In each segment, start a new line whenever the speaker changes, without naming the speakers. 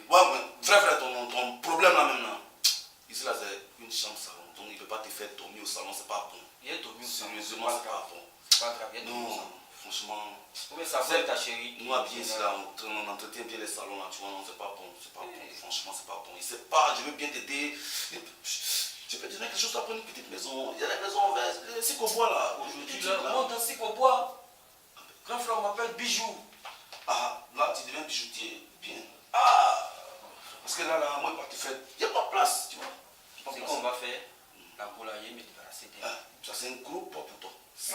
Ouais, frère, ton problème là maintenant. Ici là, c'est une chambre salon. Donc il ne peut pas te faire dormir au salon, c'est pas bon.
Il est dormi au salon.
Sérieusement, c'est pas bon.
C'est pas grave, il est dormi au salon.
Non, franchement.
Oui, ça va ta chérie.
Nous habillés ici là, on entretient bien les salons là, tu vois, non, c'est pas bon. C'est pas bon. Franchement, c'est pas bon. Il sait pas, je veux bien t'aider. Je peux te donner quelque chose pour une petite maison. Il y a des maisons vers Sicobois là. Aujourd'hui,
Tu montes dans Sicobois. Grand frère m'appelle Bijou.
Ah, là, tu deviens bijoutier. Bien. Ah, parce que là, moi, je vais te faire. Il n'y a pas de place, tu vois.
C'est qu'on va faire. La poulailler me débarrasser d'elle.
Ça, c'est un gros poids pour toi.
Tu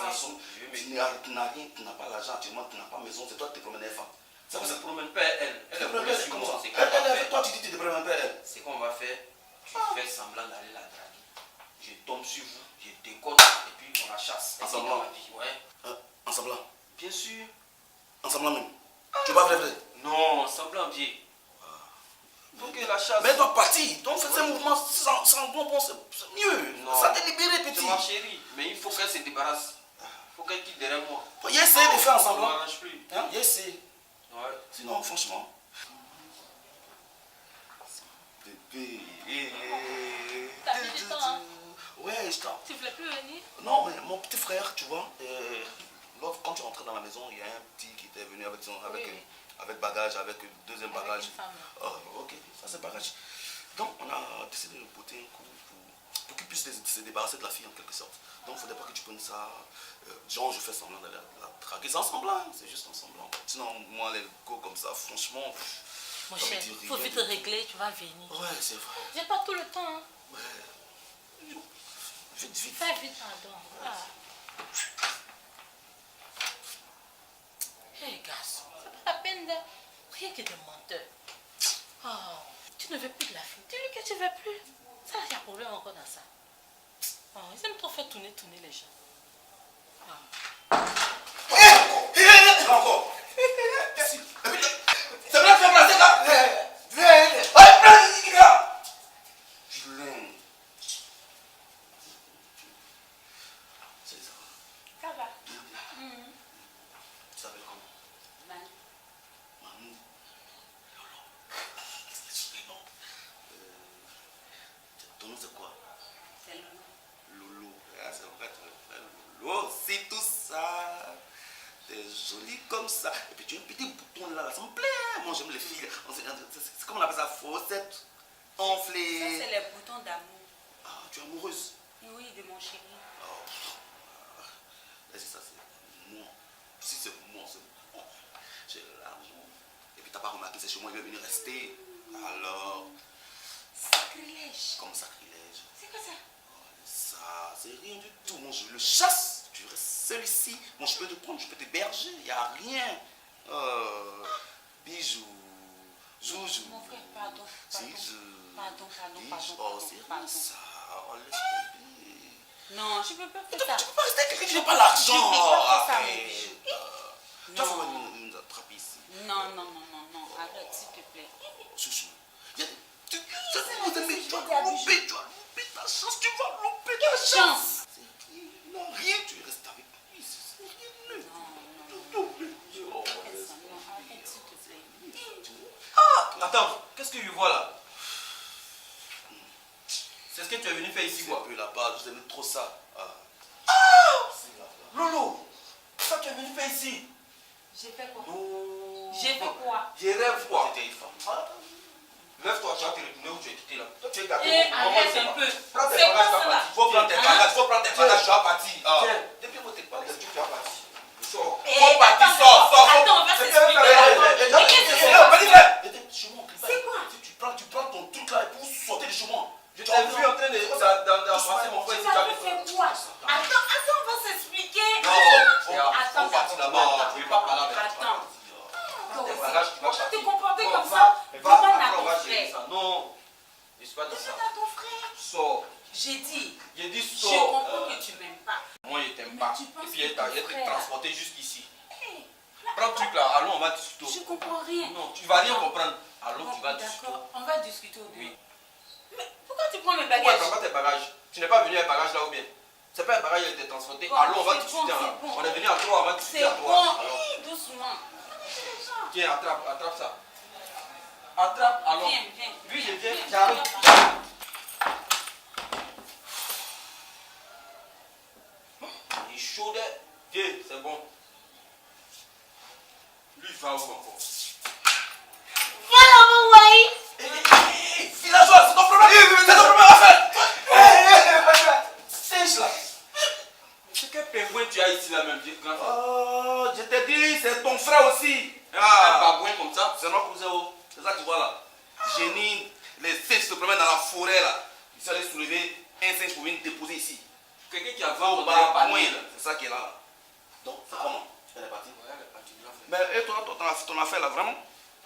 n'as rien, tu n'as pas l'argent, actuellement, tu n'as pas maison, c'est toi qui te promènes les femmes.
Ça ne se promène pas elle. Elle est
comme
moi.
ça. Toi, tu dis que tu te promènes pas elle.
C'est qu'on va faire. Tu fais semblant d'aller la draguer. Je tombe sur vous, je déconne et puis on la chasse.
En semblant.
Ouais.
En semblant.
Bien sûr.
En semblant même. Tu vas vrai.
Non, en semblant bien. Faut que la chasse.
Mais elle doit partir. Donc fais ces mouvements sans bon, c'est mieux.
Non.
Ça t'est libéré, petit.
C'est ma chérie. Mais il faut qu'elle se débarrasse. Il faut qu'elle quitte derrière moi.
Il essaie de faire en
Ça ne
semblant.
m'arrange plus.
Hein? Il essaie.
Ouais.
Sinon, franchement. Bébé.
T'as mis du temps, hein?
Ouais, je t'en.
Tu voulais plus venir?
Non, mais mon petit frère, tu vois, quand tu rentrais dans la maison, il y a un petit qui était venu avec bagage, avec deuxième bagage. Oh, ok, ça c'est bagage. Donc on a décidé de botter un coup pour qu'il puisse se débarrasser de la fille en quelque sorte. Donc il ne faudrait pas que tu prennes ça. Genre, je fais semblant d'aller la traquer. C'est en semblant, c'est juste en semblant. Sinon, moi, les go comme ça, franchement.
Mon cher, il faut vite régler, tu vas venir.
Ouais, c'est vrai.
J'ai pas tout le temps. Hein.
Ouais. Vite.
Fais vite, pardon. Hé, garçon, c'est pas la peine de. Rien que des menteurs. Oh, tu ne veux plus de la fille. Dis-lui que tu ne veux plus. Ça, il y a problème encore dans ça. Oh, ils aiment trop faire tourner les gens.
Encore.
C'est vrai que tu vas placer là.
Julien. C'est ça.
Ça va.
Bien. Tu s'appelles comment?
Manu.
Manu. Lolo. Ton nom c'est quoi?
C'est Lolo.
Lolo. Ah, c'est vrai, Lolo, c'est tout ça. T'es jolie comme ça. Et puis tu as un petit bouton là, ça me plaît. Moi j'aime les filles. C'est comme on appelle ça, faussette. Enflée.
Ça, c'est les boutons d'amour.
Ah, tu es amoureuse?
Oui, de mon chéri.
Oh. Là, c'est ça, c'est moi. Si c'est moi, c'est moi. J'ai l'argent. Et puis t'as pas remarqué, c'est chez moi, il veut venir rester. Alors.
Sacrilège.
Comme sacrilège.
C'est quoi ça?
Ça, c'est rien du tout. Moi, je le chasse. Tu restes seul ici. Moi, je peux te prendre, je peux t'héberger. Il n'y a rien. Bijou. Joujou.
Mon frère, pardon.
Zizou.
Pardon.
Oh, c'est rien ça. Oh, laisse tomber.
Non, je ne peux pas
Tu
faire ça.
peux pas rester avec quelqu'un qui n'a pas l'argent.
Je peux pas faire ça, mon
Arrête.
bijou.
Tu vas falloir nous attraper ici.
Non. Arrête, s'il te plaît.
Chouchou. Tu vas louper ta chance. Tu vas louper ta chance. C'est rien. Tu restes avec lui. C'est rien.
Non. Arrête, s'il te plaît.
Ah, attends, qu'est-ce que je vois là? C'est ce que tu es venu faire ici, quoi?
Un peu là-bas, je t'aime trop ça.
Lolo, ça tu es venu faire ici?
J'ai fait quoi?
Non.
J'ai fait quoi?
Je rêve quoi?
C'était une femme.
Lève-toi, tu vas te retourner où tu es quitté là. Toi, tu es gâté.
Eh, arrête un peu.
Prends tes
C'est quoi
bagages, tu
ça
vas
là?
partir. Faut prendre tes bagages, tu vas partir.
Tiens.
Depuis que tu es parti, tu vas partir. Sors.
Eh,
Faut partir,
attends,
sors.
Attends, on va s'expliquer.
Mais
qu'est-ce que c'est?
chez moi,
C'est quoi?
Tu prends ton truc là pour sauter de chez moi.
Je t'ai vu en train d'embrasser mon frère.
Tu vas me faire quoi? Attends, on va s'expliquer.
Faut partir là-bas. Tu ne vas pas parler avec toi.
Attends.
Tes bagages, tu vas
Pourquoi
partir.
te comporter
Bon,
comme
va,
ça?
va,
Demande à
après, on
ton
va gérer
frère.
ça. Non, je ne suis pas dans ça.
Demande à ton frère.
Sors.
J'ai dit,
J'ai dit
je
sors.
comprends que tu m'aimes pas.
Moi, je t'aime
Mais
pas.
tu penses
Et puis, il
que ton
est
frère-
transporté jusqu'ici.
Hey,
Prends le truc là, allons, on va discuter.
je comprends rien.
Non, tu vas rien comprendre. Allons,
Bon,
tu vas discuter.
d'accord, on va discuter au bureau.
Oui.
Mais pourquoi tu prends mes
Pourquoi
bagages?
tu n'as pas tes bagages? Tu n'es pas venu avec bagages là ou bien? C'est pas un bagage, il a été transporté.
Bon,
Allons, on va
c'est
discuter.
bon,
Hein.
c'est bon.
On est venu à toi, on va discuter
C'est
à
bon,
toi. Alors,
doucement.
tiens, attrape ça. Attrape, allons.
Viens, viens.
Oui, je viens.
J'arrive.
Il est chaud. Viens, c'est bon. Lui, il va où encore?
Voilà mon way.
Villageois, c'est ton problème. C'est ton problème à faire. Sèche là.
C'est quel pingouin tu as ici là même, grand frère?
Oh, je t'ai dit, c'est ton frère aussi.
Un babouin comme ça?
C'est notre cousin. C'est ça que tu vois là. Génie, les singes se promènent dans la forêt là. Ils sont allés soulever un singe pour venir déposer ici.
Quelqu'un qui a
Oh,
vendu
bah,
un
oui,
panier là.
c'est ça qui est là. Donc, c'est comment? Elle est partie.
Ouais, elle est partie, grand frère.
Mais et toi, ton affaire là, vraiment?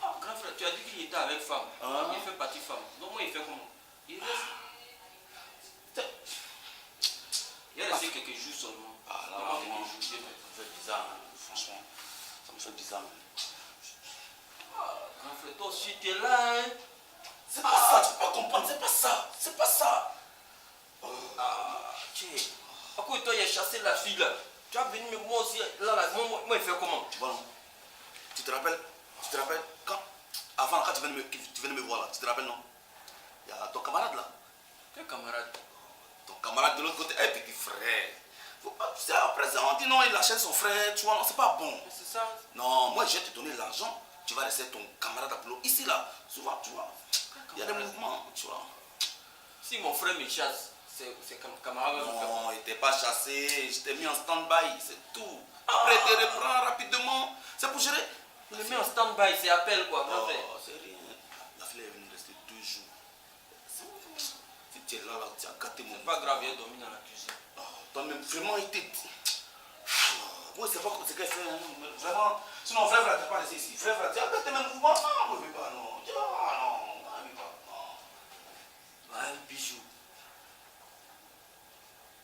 Ah, grand frère, tu as dit qu'il était avec femme.
Ah.
Il fait partie femme. Donc moi, il fait comment? Il reste. Il est resté quelques jours seulement.
Ah là,
Vraiment
vraiment,
quelques jours.
ça me fait bizarre, hein. Franchement. Ça me fait bizarre. Hein.
Ah, grand frère, toi aussi, tu es là, hein?
C'est pas ça, tu peux pas comprendre, c'est pas ça. C'est pas ça.
Ah, tiens. À quoi toi, il a chassé la fille là? Tu vas venir, mais moi aussi, là, moi, il fait comment?
Tu vois non? Tu te rappelles quand, avant, quand tu venais me voir là, tu te rappelles non? Il y a ton camarade là.
Quel camarade?
Ton camarade de l'autre côté, un petit frère. Faut pas, tu sais, après ça, on dit non, il achète son frère, tu vois, non, c'est pas bon.
Mais c'est ça.
Non, moi je vais te donner l'argent, tu vas laisser ton camarade Apollo ici là. Souvent, tu vois, il y a des mouvements, tu vois.
Si mon frère me chasse, c'est comme camarade.
Non, il n'était pas chassé, je t'ai mis en stand-by, c'est tout. Après, il te reprend rapidement. C'est pour gérer.
Il est mis en stand-by, c'est appel quoi, grand frère.
Oh, c'est rien. La fille est venue rester 2 jours. Si tu es là, tu as gâté mon.
C'est pas grave, il a dormi dans la cuisine.
Oh, toi-même, vraiment, il t'est. Moi, c'est pas ce qu'elle fait. Hein. Vraiment. Sinon, frère, tu n'as pas laissé ici. Frère, tu as gâté même mouvement. Non, ne veux pas, non. Tu vois, non, ne veux pas, non.
Ouais, bijou.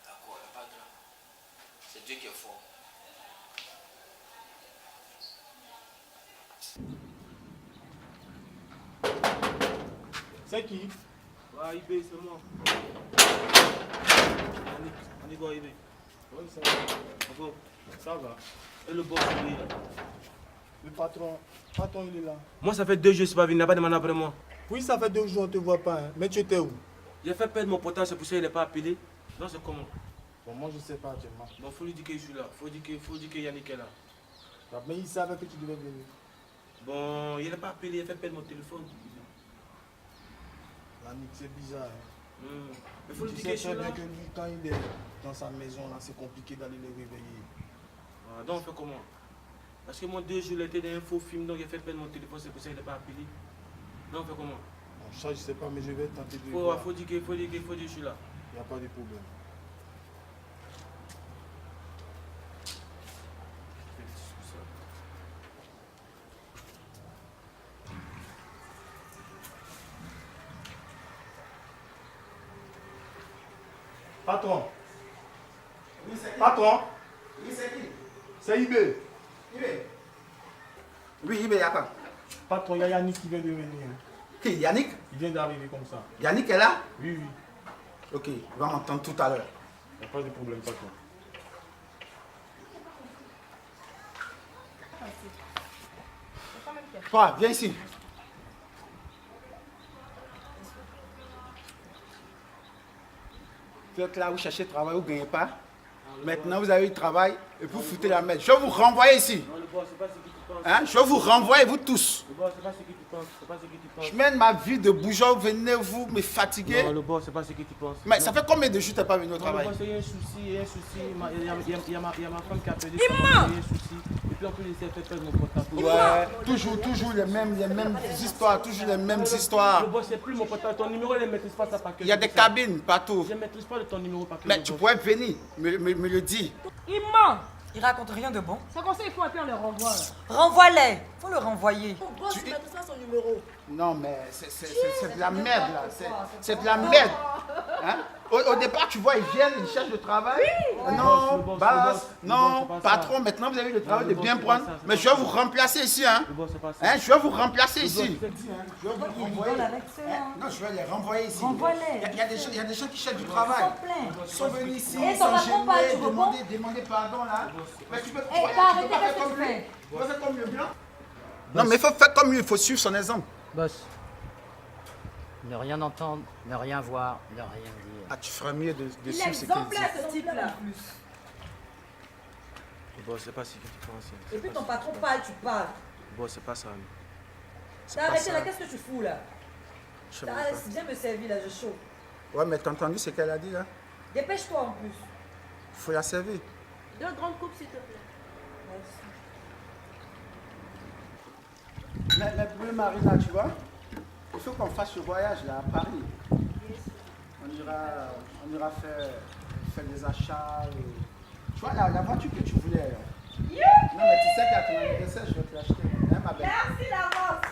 D'accord, il n'y a pas de drame. C'est Dieu qui est fort.
C'est qui?
Ouais, IB, c'est moi. On y va, IB.
Oui, ça va.
Bon.
Ça va.
Et le boss, lui, là.
Le patron, il est là.
Moi, ça fait 2 jours, je suis pas venu. Il n'a pas demandé après moi.
Oui, ça fait 2 jours, on ne te voit pas. Hein. Mais tu étais où?
J'ai fait perdre mon portable, c'est pour ça qu'il n'est pas appelé. Non, c'est comment?
Bon, moi, je ne sais pas actuellement.
Bon, faut lui dire que je suis là. Faut dire que Yannick est là.
Mais il savait que tu devais venir.
Bon, il n'est pas appelé, il a fait perdre mon téléphone.
Yannick, c'est bizarre. Hein.
Mais faut lui
Tu
dire que
sais
je suis
très
là.
bien que lui, quand il est dans sa maison, là, c'est compliqué d'aller le réveiller.
Ah, donc, on fait comment? Parce que moi, 2 jours, il était dans un faux film, donc il a fait perdre mon téléphone, c'est pour ça qu'il n'est pas appelé. Donc, on fait comment?
Bon, ça, je ne sais pas, mais je vais tenter de le
Faut
voir.
dire que je suis là.
Il n'y a pas de problème. Patron.
Oui, c'est qui?
Patron.
Oui, c'est qui?
C'est IB.
Ibé. Oui, Ibé, y'a quoi?
Patron, il y a Yannick qui vient de venir. Hein.
Qui? Yannick?
Il vient d'arriver comme ça.
Yannick est là?
Oui, oui.
Ok, il va m'entendre tout à l'heure.
Il n'y a pas de problème, patron.
Toi, viens ici. Vous êtes là, vous cherchez travail, vous ne gagnez pas. Maintenant, vous avez du travail et vous foutez la merde. Je vais vous renvoyer ici.
Non, le boss, c'est pas ce que tu penses.
Hein? Je vais vous renvoyer, vous tous.
Le boss, c'est pas ce que tu penses. C'est pas ce que tu penses.
Je mène ma vie de bourgeois, venez vous me fatiguer.
Non, le boss, c'est pas ce que tu penses.
Mais ça fait combien de jours que tu n'es pas venu au
Non,
travail?
le boss, il y a un souci, il y a un souci. Il y a ma femme qui a appelé.
Imma!
Il y a un souci. Et puis en plus, il s'est fait perdre mon portable.
Ouais, toujours les mêmes histoires, toujours les mêmes histoires.
Le boss, c'est plus mon portable. Ton numéro, il ne maîtrise pas ça par cœur.
Il y a des cabines partout.
Je ne maîtrise pas de ton numéro par cœur.
Mais tu pourrais venir, me le dire.
Il ment.
Il raconte rien de bon.
C'est comme ça il faut appeler, on le renvoie. Là.
Renvoie-les. Faut le renvoyer.
Boss, il maîtrise pas son numéro.
Non, mais c'est de la merde là. C'est de la merde. Hein? Au départ, tu vois, ils viennent, ils cherchent le travail. Oui. Non,
le boss,
basse,
le
non,
boss, c'est pas ça.
patron, maintenant vous avez le travail
le
de bien
boss, c'est
prendre.
pas ça, c'est
Mais
pas
je vais
ça.
vous remplacer ici. Hein?
Le boss, c'est pas ça.
Hein, je vais vous remplacer ici.
boss,
Je vais vous
Il
renvoyer.
rigole avec ceux-là.
Non, je vais les renvoyer ici.
Renvoie-les.
Il y a des gens qui cherchent du
Ils
travail.
sont pleins.
Ils sont venus ici,
Et ton patron parle, tu réponds?
demander pardon là. Mais tu peux
Eh, t'as arrêté, qu'est-ce que tu fais?
Tu vas faire comme le blanc. Non, mais il faut faire comme lui, il faut suivre son exemple.
Boss, ne rien entendre, ne rien voir, ne rien dire.
Ah, tu feras mieux de
Il est
suivre ce qu'elle
exemplaire
dit.
ce type-là.
Boss, c'est pas si que tu penses.
Et puis ton patron parle, tu parles.
Boss, c'est pas ça. C'est
T'as
pas
arrêté
ça.
là, qu'est-ce que tu fous là?
Je sais même pas.
Viens me servir là, je chauffe.
Ouais, mais t'as entendu ce qu'elle a dit là?
Dépêche-toi en plus.
Faut la servir.
2 grandes coupes, s'il te plaît.
Mais pour le Marina, tu vois, il faut qu'on fasse ce voyage là à Paris. On ira faire des achats. Tu vois, la voiture que tu voulais. Là. Non, mais tu sais qu'à ton anniversaire, je vais te l'acheter. Hein, ma belle?
Merci d'avance.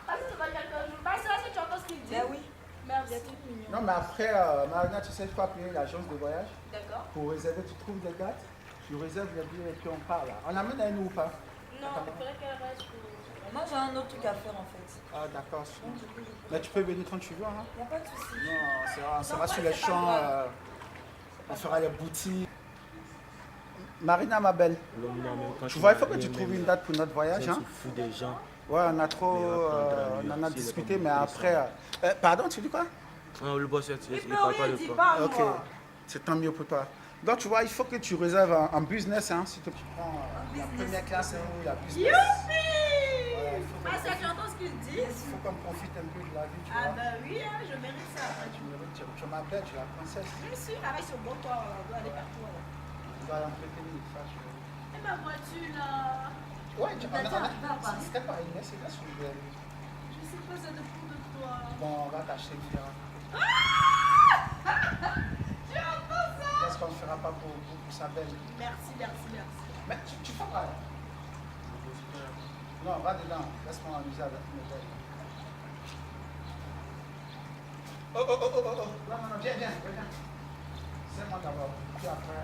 Parce que ça va quelques jours. Parce que tu entends ce qu'il dit.
Ben oui.
Merci.
Non, mais après, Marina, tu sais, il faut appeler l'agence de voyage
D'accord.
pour réserver. Tu trouves des dates, tu réserves les billets et puis on part là. On amène à nous ou pas?
Non, il faudrait qu'elle reste pour...
Moi j'ai un autre truc à faire en fait.
Ah, d'accord. Mais tu peux venir quand tu veux. Hein?
Y a pas de souci.
Non, on sera sur les champs. On fera les boutiques. Marina, ma belle. Tu vois, il faut que tu trouves une date pour notre voyage. Hein?
Tu fous des gens.
Ouais, on a trop. On en a discuté, mais après. Pardon, tu dis quoi?
Non, le boss, il
Il
parle
peut
pas
rien
de
dire,
toi.
pas
Ok,
moi.
c'est tant mieux pour toi. Donc, tu vois, il faut que tu réserves un business. Hein, si tu prends la première classe hein, ou la business. Voilà, il faut qu'on-
Ah, ça, tu entends ce qu'il dit?
il faut qu'on profite un peu de la vie, tu vois.
Ah ben oui, hein, je mérite ça.
Tu mérites, tu m'appelles, tu es la princesse.
Bien sûr, avec ce beau toit, on doit aller partout. Là.
On va l'entretenir, ça.
Et ma voiture là?
Ouais, tu
Attends, va à Paris.
c'était pas une c'est là sur le bel.
Je sais pas, ça dépend de toi.
Bon, on va t'acheter une Ferrari.
Tu entends ça?
Qu'est-ce qu'on ne fera pas pour sa belle?
Merci, merci, merci.
Mais tu fais pas. Non, va dedans. Laisse-moi amuser avec mes belles. Oh. Non, viens. C'est moi d'abord. Puis après,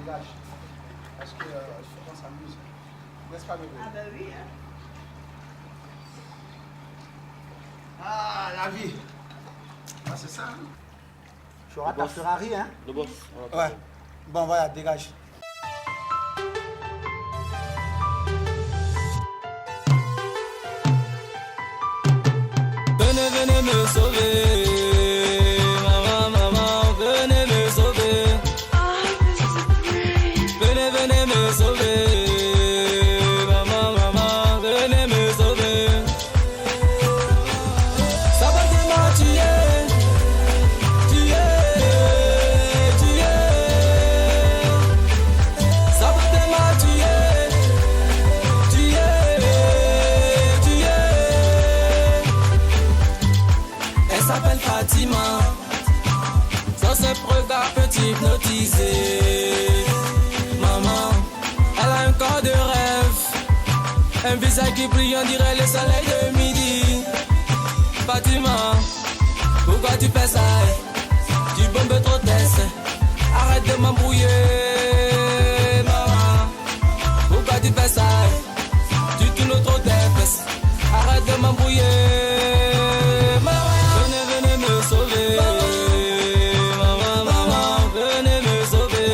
dégage. Parce que il faut qu'on s'amuse. N'est-ce pas, bébé?
Ah ben oui, hein.
Ah, la vie. Ah, c'est ça, hein? Tu auras ta Ferrari, hein?
Le boss.
Ouais. Bon, voilà, dégage.
Venez me sauver. Maman, venez me sauver. Venez me sauver. Maman, venez me sauver. Ça va tellement tuer. Ça va tellement tuer. Elle s'appelle Fatima. Sans ce regard peut hypnotiser. Maman, elle a un corps de rêve. Un visage qui brille, on dirait le soleil de midi. Fatima, pourquoi tu fais ça? Tu bombes trop test. Arrête de m'embrouiller. Maman, pourquoi tu fais ça? Tu tournes trop tes fesses. Arrête de m'embrouiller. Venez me sauver. Maman, venez me sauver.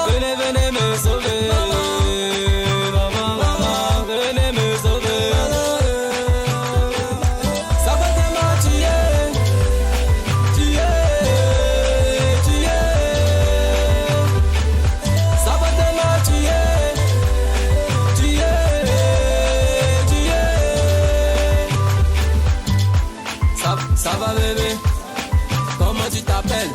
Venez me sauver. Maman, venez me sauver. Ça va tellement tuer. Ça va tellement tuer. Ça va bébé, comment tu t'appelles?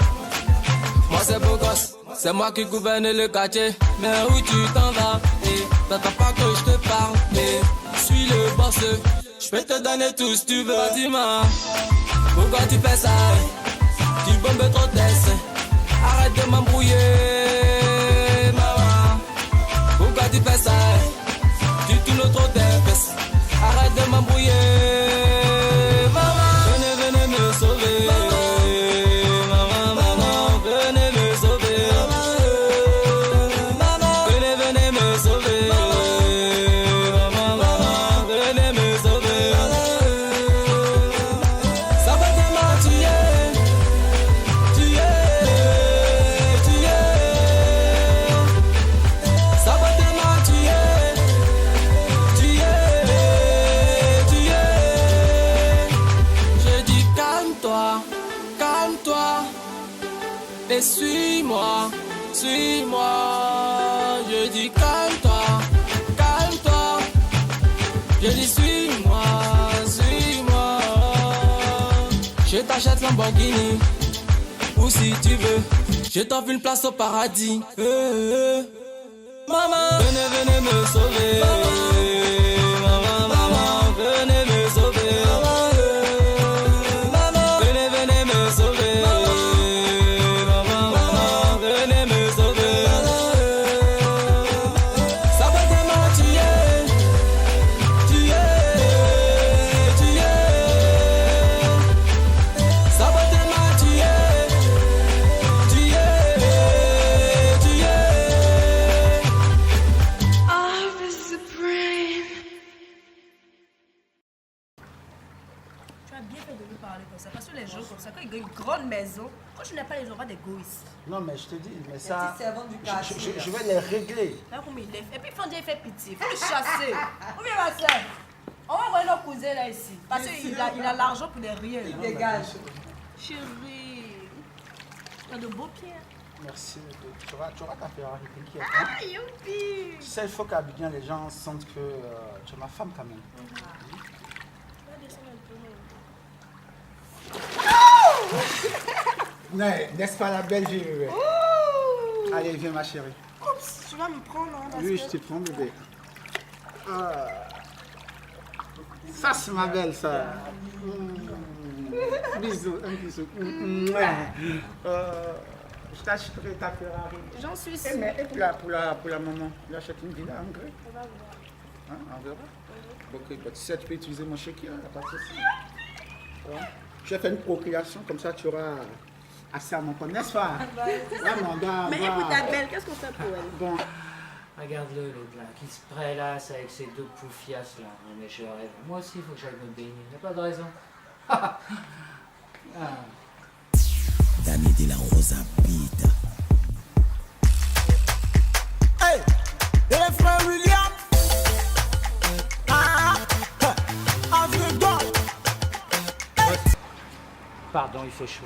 Moi c'est beau gosse, c'est moi qui gouverne le quartier. Mais où tu t'en vas? T'attends pas que je te parle. Je suis le boss, je peux te donner tout si tu veux. Fatima, pourquoi tu fais ça? Tu bombes trop test. Arrête de m'embrouiller. Maman, pourquoi tu fais ça? Tu tournes trop tes fesses. Arrête de m'embrouiller. Venez me sauver. Maman, venez me sauver. Venez me sauver. Maman, venez me sauver. Ça va tellement tuer. Ça va tellement tuer. suis-moi, suis-moi. Je dis calme-toi, calme-toi. Je dis suis-moi, suis-moi. Je t'achète Lamborghini, ou si tu veux, je t'offre une place au paradis. Maman, venez, venez me sauver. Maman, maman, venez me sauver. Maman, venez, venez me sauver. Maman, maman, venez me sauver. Ça va tellement tuer, tuer, tuer. Ça va tellement tuer, tuer, tuer.
Tu as bien fait de lui parler comme ça. Parce que les gens comme ça, quand ils gagnent une grande maison, quand tu n'as pas les gens, d'égoïstes.
Non, mais je te dis, mais
Les
ça.
petits servants du quartier,
Je vais les régler.
là, comme il est. Et puis, Fandi, il fait pitié. Il faut le chasser. Ou bien, ma soeur, on va envoyer nos cousins là ici. Parce qu'il a l'argent pour les rien. Il dégage. Chérie, tu as de beaux pieds.
Merci. Tu auras ta Ferrari, t'inquiète.
Ah, youpi!
Tu sais, il faut qu'Abidjan, les gens sentent que tu es ma femme quand même. N'est-ce pas la belle vie, bébé? Allez, viens, ma chérie.
Oups, tu vas me prendre, hein, parce
Oui,
que...
je te prends, bébé. Ça, c'est ma belle, ça. Bisous, un bisou. Je t'achèterai ta Ferrari.
J'en suis
Eh,
sûre.
mais et pour la maman, tu achètes une villa en Grèce?
On va voir.
Hein, on verra. Ok, bah, tu sais, tu peux utiliser mon chéquier, il n'y a pas de souci. Ouais. Je vais faire une procréation, comme ça tu auras assez à mon compte, n'est-ce pas?
Mais et pour ta belle, qu'est-ce qu'on fait pour elle?
Bon.
Regarde-le, l'autre là, qui se prélasse avec ses deux poufiasses là. Non, mais je rêve. Moi aussi, il faut que j'aille me baigner. Il n'y a pas de raison. Ah.
Dani de la Rosa Pita. Hey, et les frères William.
Pardon, il fait chaud.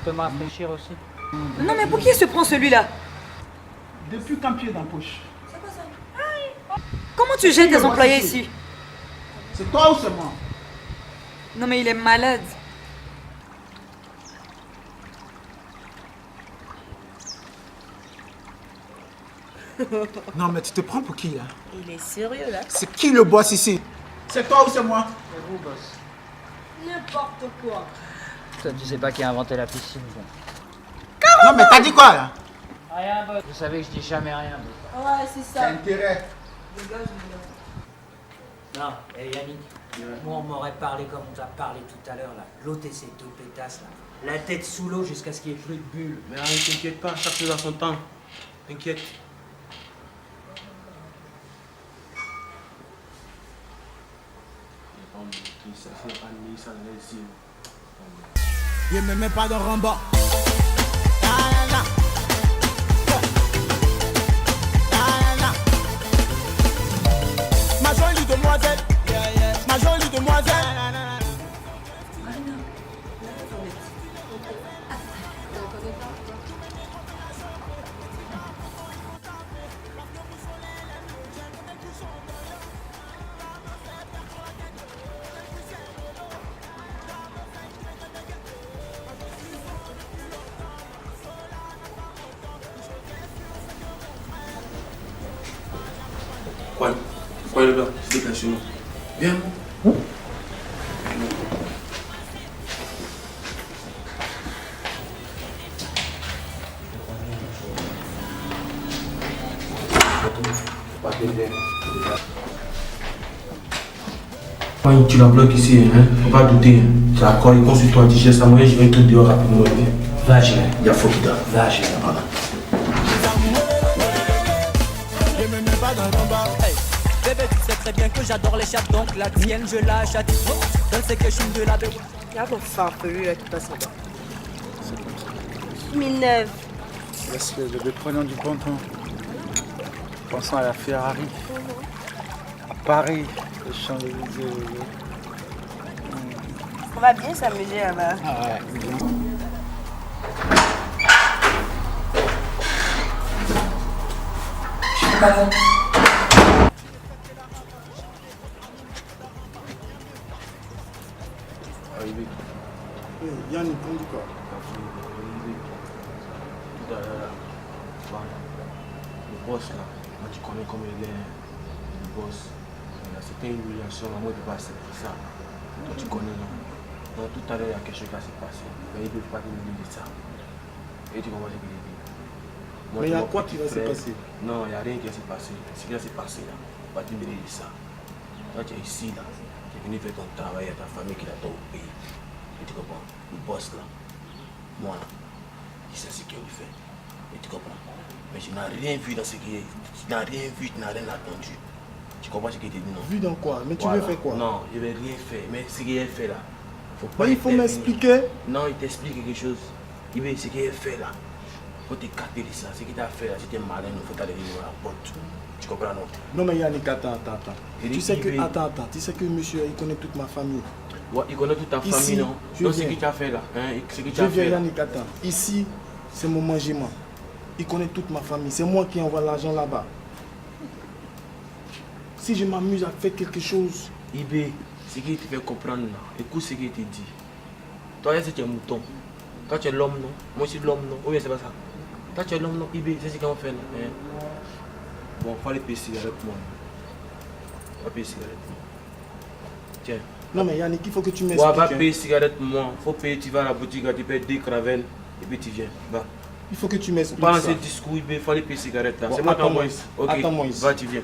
Je peux me rafraîchir aussi?
Non, mais pour qui se prend celui-là?
Depuis qu'un pied dans la poche.
Comment tu gênes tes employés ici?
C'est toi ou c'est moi?
Non, mais il est malade.
Non, mais tu te prends pour qui là?
Il est sérieux là?
C'est qui le boss ici? C'est toi ou c'est moi?
C'est vous, boss.
N'importe quoi.
Toi, tu sais pas qui a inventé la piscine, quoi.
Non, mais t'as dit quoi là?
Rien, boss. Vous savez que je dis jamais rien, boss.
Ouais, c'est
T'as
ça.
intérêt.
Dégage,
Non, et Yannick, moi on m'aurait parlé comme on t'a parlé tout à l'heure là. L'autre et ses deux pétasses là. La tête sous l'eau jusqu'à ce qu'il n'y ait plus de bulles.
Mais arrête, t'inquiète pas, chaque chose a son temps. T'inquiète.
Je me mets pas de Rambo. Ma jolie demoiselle, ma jolie demoiselle.
Quoi le gars? C'est déclenché chez nous. Viens. Quand tu la bloques ici, hein, faut pas douter. Hein. Tu as encore les consultants, digeste à moyen, je vais tout dehors rapidement.
Va, chérie.
Il y a Fokida.
Va, chérie.
Voilà.
Je me mets pas dans le combat. Hey, bébé, tu sais très bien que j'adore les chattes, donc la tienne je la chatte. Donne ce que je suis de la bébé.
Regarde ton farfelu là qui passe en bas. 1009.
Laisse-le, bébé, prenons du bon temps. Pensons à la Ferrari. À Paris, les Champs-Élysées.
On va bien s'amuser là-bas.
Ah ouais, bien.
c'est pas grave.
Arrivé.
Yannick, on dit quoi?
Tout à l'heure, là. Le boss, là, moi, tu connais comment il est, le boss. C'était une humiliation, moi, je ne peux pas accepter ça. Toi, tu connais, non? Donc, tout à l'heure, il y a quelque chose qui s'est passé. Mais il ne peut pas t'humilier de ça. Et tu comprends ce que je dis?
Mais il y a quoi qui va se passer?
Non, il n'y a rien qui va se passer. Ce qui va se passer, là, on va t'humilier de ça. Toi, tu es ici, là. Tu es venu faire ton travail à ta famille qui t'attend au pays. Et tu comprends? Le boss, là. Moi, là. Il sait ce qu'il fait. Et tu comprends? Mais je n'ai rien vu dans ce qui est. Tu n'as rien vu, tu n'as rien attendu. Tu comprends ce qu'il te dit, non?
Vu dans quoi? Mais tu
Voilà.
veux faire quoi?
Non, je ne vais rien faire. Mais ce qu'il a fait là, faut pas.
Mais il faut m'expliquer.
Non, il t'explique quelque chose. Il veut ce qu'il a fait là. Il faut te capter de ça. Ce qu'il t'a fait là, c'était malin, il faut t'aller dans la porte. Tu comprends, non?
Non, mais Yannick, attends. Tu sais que,
veut...
attends, tu sais que monsieur, il connaît toute ma famille.
Ouais, il connaît toute ta
Ici,
famille, non?
je
Non, ce
viens.
qu'il t'a fait là. Hein? Ce qu'il
Je
t'a
viens,
fait là.
Yannick, attends. Ici, c'est mon mangement. Il connaît toute ma famille. C'est moi qui envoie l'argent là-bas. Si je m'amuse à faire quelque chose...
Ibé, ce qu'il te fait comprendre là, écoute ce qu'il te dit. Toi, tu es un mouton. Toi, tu es l'homme, non? Moi, je suis l'homme, non? Oui, c'est pas ça. Toi, tu es l'homme, non? Ibé, c'est ce qu'on fait là. Hein? Bon, il faut aller payer cigarette moi. Va payer cigarette moi. Tiens.
Non, mais Yannick, il faut que tu m'expliques.
Ouais, va payer cigarette moi. Faut payer, tu vas à la boutique, tu payes 2 cravelles et puis tu viens. Va.
Il faut que tu m'expliques.
Pas dans
ça.
ce discours, il faut aller payer cigarette là.
Bon,
C'est moi qui
attends-moi
envoie.
ici.
Ok,
Attends-moi ici.
va, tu viens.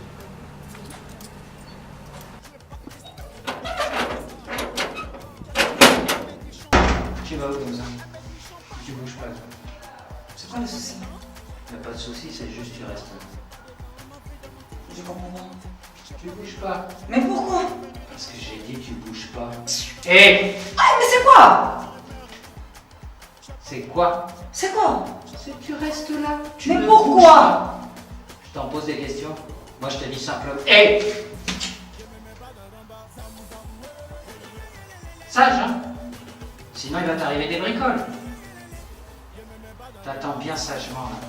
Tu vas où comme ça? Tu bouges pas, toi.
C'est quoi le souci?
Il n'y a pas de souci, c'est juste tu restes.
Je comprends pas.
Tu bouges pas.
Mais pourquoi?
Parce que j'ai dit tu bouges pas. Hé!
Ah, mais c'est quoi?
C'est quoi?
C'est quoi?
C'est que tu restes là. Tu
Mais
ne
pourquoi?
bouges pas. Je t'en pose des questions. Moi je te dis simplement. Hé! Sage, hein? Sinon il va t'arriver des bricoles. T'attends bien sagement là.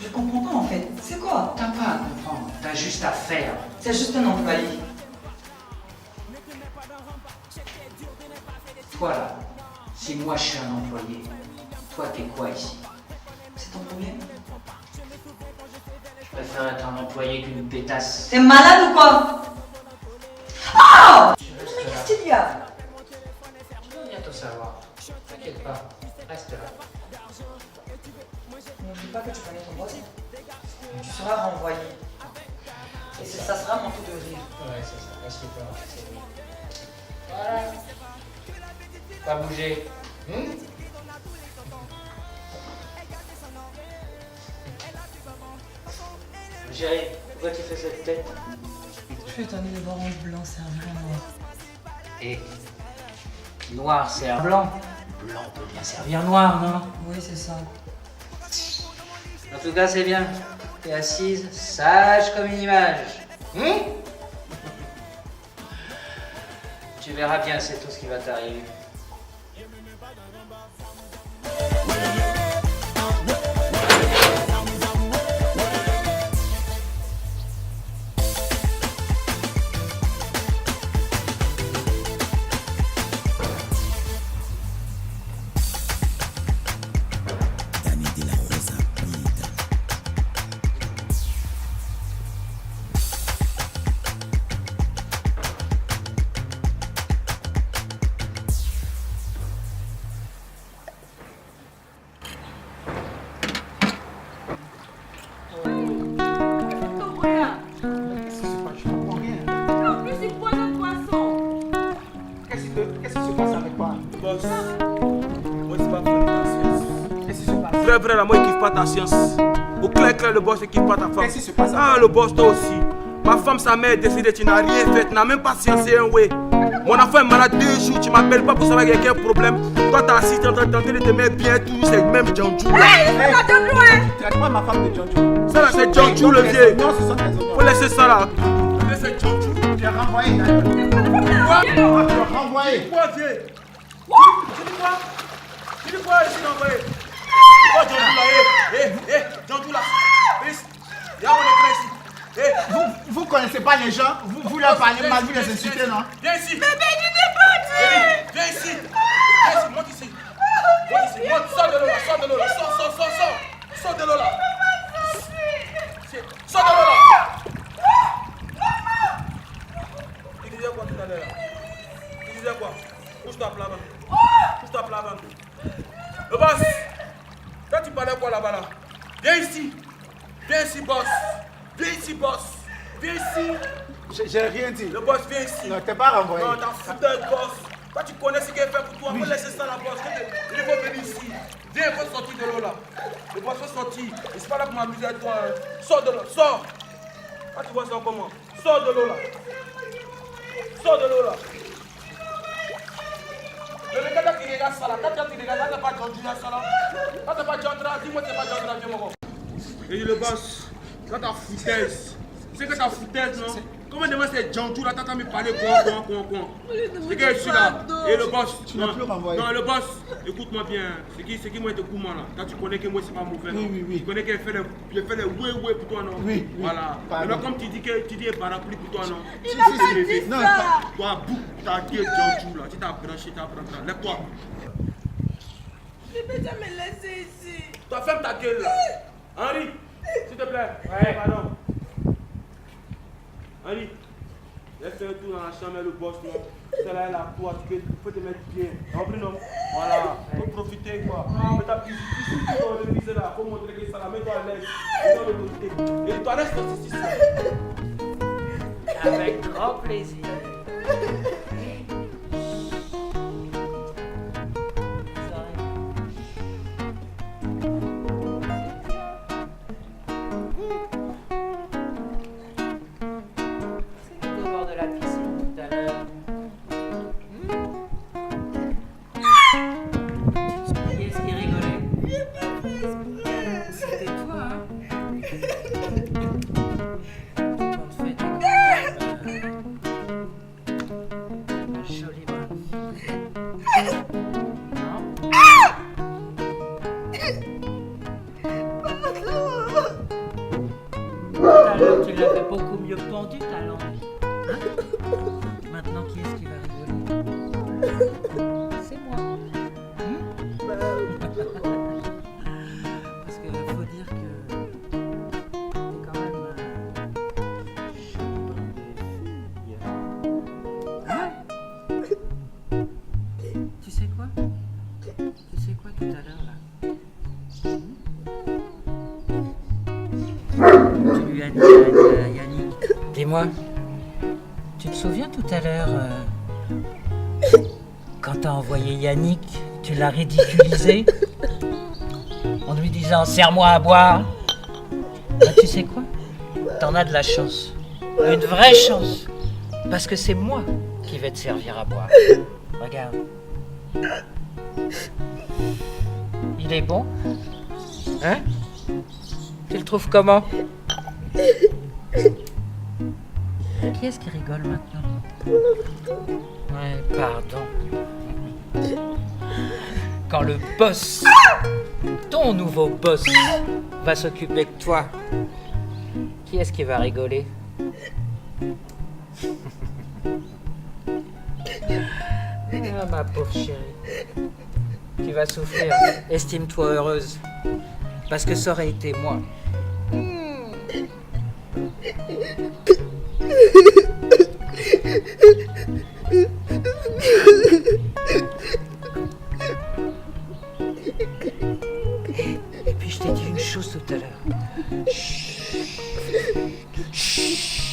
Je comprends pas en fait. C'est quoi?
T'as pas à comprendre, t'as juste à faire.
C'est juste un employé.
Toi là, si moi je suis un employé, toi t'es quoi ici?
C'est ton problème?
Je préfère être un employé qu'une pétasse.
T'es malade ou quoi? Oh! Mais qu'est-ce qu'il y a?
Tu vas bientôt savoir. T'inquiète pas, reste là.
N'oublie pas que tu connais ton boss. Tu seras renvoyé. Et ça sera mon tour de rire.
Ouais, c'est ça, reste-toi, c'est lui. Voilà. Pas bouger. Chérie, pourquoi tu fais cette tête?
Je suis étonnée de voir en blanc, c'est un blanc noir.
Et noir sert blanc. Blanc peut bien servir noir, non?
Oui, c'est ça.
En tout cas, c'est bien. T'es assise, sage comme une image. Tu verras bien, c'est tout ce qui va t'arriver.
Frère, là, moi, il kiffe pas ta science. Au clair, le boss, il kiffe pas ta femme.
Qu'est-ce qui se passe?
Ah, le boss, toi aussi. Ma femme, sa mère est décédée, tu n'as rien fait, tu n'as même pas sciencé un way. Mon enfant est malade 2 jours, tu m'appelles pas pour savoir qu'il y a quel problème. Toi, t'as assis, t'es en train de tenter de te mettre bien, tout, c'est le même Djandjou.
Hey, tu traites pas ma femme de Djandjou.
Ça là, c'est Djandjou, le vieux.
Non, ce sont tes oignons.
Faut laisser ça là. Laissez Djandjou.
Tu es renvoyé, d'ailleurs.
Quoi?
Tu es renvoyé.
Quoi, vieux? Tu dis quoi? Tu dis quoi ici, renvoyé? Quoi, Djandjou là? Djandjou là.
Y'a mon écran ici. Hey.
Vous connaissez pas les gens, vous leur parlez mal, vous les insultez, non?
Viens ici.
Bébé, tu t'es pas tué.
Viens ici. Viens ici, monte ici. Monte ici, monte, sors de Lola, sors de Lola, sors de Lola. Sors de Lola. Tu disais quoi tout à l'heure? Tu disais quoi? Pousse-toi plat avant. Pousse-toi plat avant. Le boss, toi tu parlais quoi là-bas là? Viens ici, boss. Viens ici, boss. Viens ici.
J'ai rien dit.
Le boss, viens ici.
Non, t'es pas renvoyé.
Non, t'as foutu le boss. Toi, tu connais ce qu'il fait pour toi. Faut laisser ça, la boss. Il faut venir ici. Viens, il faut sortir de l'eau là. Le boss, faut sortir. Je suis pas là pour m'amuser avec toi. Hein. Sors de l'eau, sors. Ah, tu vois ça comment? Sors de l'eau là. Sors de l'eau là. Le mec, quand tu regardes ça là, quand tu regardes là, t'as pas de ça là. Quand t'as pas de dis-moi que t'as pas de viens, mon gars. Et le boss, là, ta foutaise. C'est que ta foutaise, non? Comment demain c'est Djantou là, t'as me parler quoi? C'est que je suis là. Et le boss,
tu n'as plus renvoyé.
Non, le boss, écoute-moi bien. C'est qui moi te courant là? Quand tu connais que moi c'est pas mauvais, non? Oui. Tu connais qu'elle fait les ouais pour toi, non? Oui. Voilà. Alors comme tu dis parapluie pour toi, non?
Il a pas dit ça.
Toi, boucle ta gueule Djantou là. Tu t'as branché, lève-toi.
Bébé, tu me laissé ici.
Toi, ferme ta gueule là. Henri, s'il te plaît. Ouais, pardon. Henri, laisse faire un tour dans la chambre, le boss, non? Celle-là, elle a toi, tu peux te mettre bien. Compris, non? Voilà, faut profiter, quoi. Mais ta piscine, tu dois le viser là, faut montrer que ça la met toi à l'aise. Tu dois le profiter. Et toi, reste ici.
Avec grand plaisir. Tu l'avais beaucoup mieux pendu ta langue. Hein? Maintenant, qui est-ce qui va rigoler? C'est moi. Parce qu'il faut dire que t'es quand même hein? Tu sais quoi tout à l'heure là? Tu lui as dit à Yannick, dis-moi, tu te souviens tout à l'heure, quand t'as envoyé Yannick, tu l'as ridiculisé en lui disant « serre-moi à boire ». Ben, tu sais quoi? T'en as de la chance, une vraie chance, parce que c'est moi qui vais te servir à boire. Regarde. Il est bon? Hein? Tu le trouves comment? Qui est-ce qui rigole maintenant? Ouais, pardon. Quand le boss, ton nouveau boss, va s'occuper de toi, qui est-ce qui va rigoler? Ah, ma pauvre chérie, tu vas souffrir. Estime-toi heureuse, parce que ça aurait été moi. Et puis je t'ai dit une chose tout à l'heure. Chut.